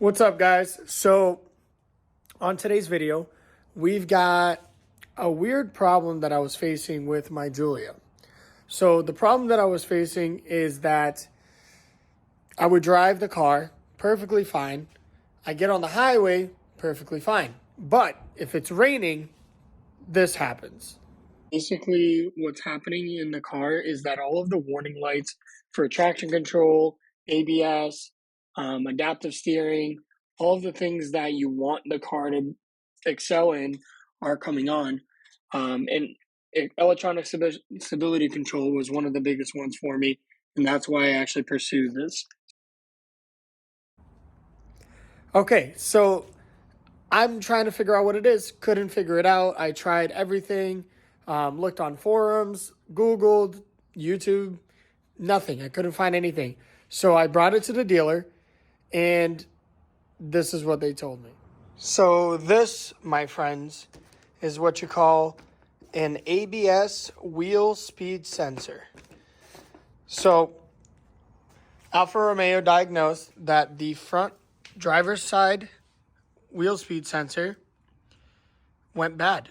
What's up, guys? So on today's video, we've got a weird problem that I was facing with my Giulia. So the problem that I was facing is that I would drive the car perfectly fine. I get on the highway perfectly fine. But if it's raining, this happens. Basically, what's happening in the car is that all of the warning lights for traction control, ABS, adaptive steering, all of the things that you want the car to excel in are coming on. And electronic stability control was one of the biggest ones for me, and that's why I actually pursued this. Okay, so I'm trying to figure out what it is. Couldn't figure it out. I tried everything, looked on forums, Googled, YouTube, nothing. I couldn't find anything. So I brought it to the dealer, and this is what they told me. So this, my friends, is what you call an ABS wheel speed sensor. So Alfa Romeo diagnosed that the front driver's side wheel speed sensor went bad,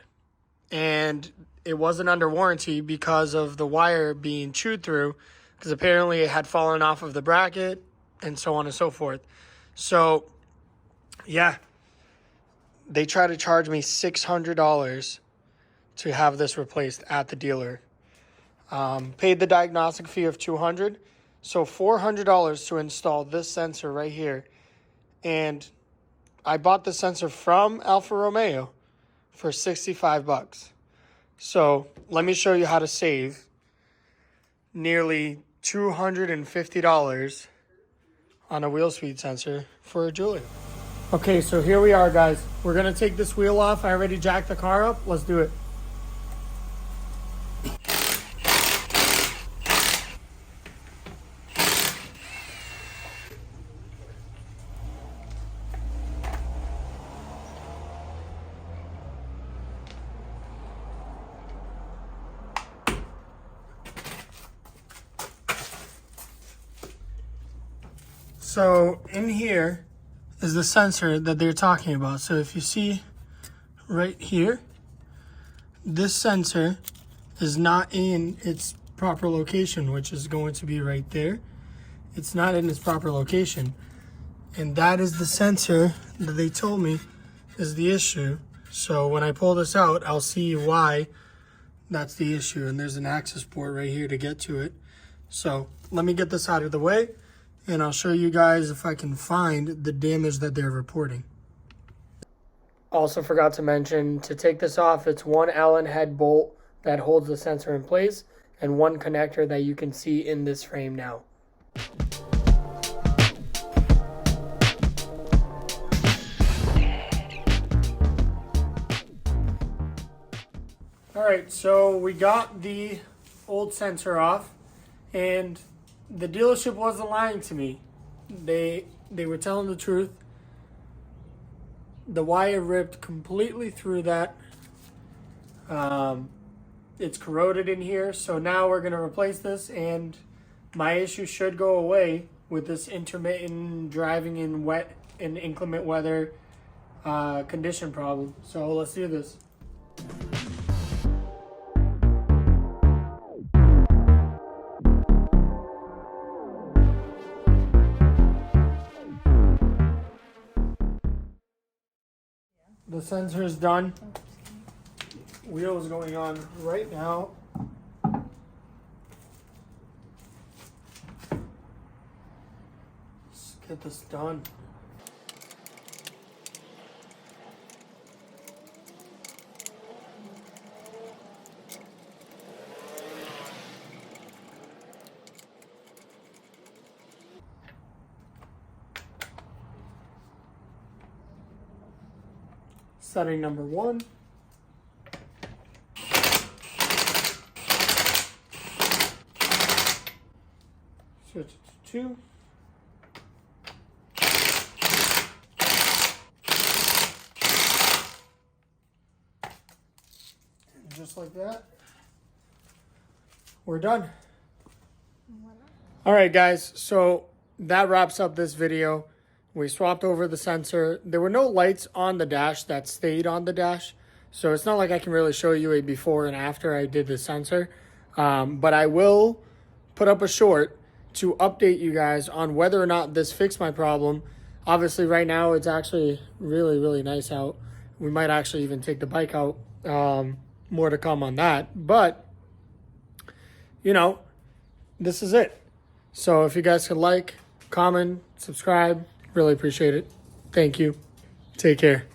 and it wasn't under warranty because of the wire being chewed through, because apparently it had fallen off of the bracket and so on and so forth. So yeah, they tried to charge me $600 to have this replaced at the dealer. Paid the diagnostic fee of $200, so $400 to install this sensor right here. And I bought the sensor from Alfa Romeo for $65. So let me show you how to save nearly $250 on a wheel speed sensor for a Giulia. Okay, so here we are, guys. We're gonna take this wheel off. I already jacked the car up. Let's do it. So in here is the sensor that they're talking about. So if you see right here, this sensor is not in its proper location, which is going to be right there. It's not in its proper location. And that is the sensor that they told me is the issue. So when I pull this out, I'll see why that's the issue. And there's an access port right here to get to it. So let me get this out of the way, and I'll show you guys if I can find the damage that they're reporting. Also forgot to mention, to take this off, it's one Allen head bolt that holds the sensor in place and one connector that you can see in this frame now. All right, so we got the old sensor off, and the dealership wasn't lying to me. They were telling the truth. The wire ripped completely through that. It's corroded in here, so now we're gonna replace this, and my issue should go away with this intermittent driving in wet and inclement weather condition problem. So let's do this. The sensor is done. Wheel is going on right now. Let's get this done. Setting number 1. Switch it to 2. And just like that, we're done. All right, guys, so that wraps up this video. We swapped over the sensor. There were no lights on the dash that stayed on the dash, so it's not like I can really show you a before and after I did the sensor. But I will put up a short to update you guys on whether or not this fixed my problem. Obviously, right now it's actually really, really nice out. We might actually even take the bike out. More to come on that. But, you know, this is it. So if you guys could like, comment, subscribe, really appreciate it. Thank you. Take care.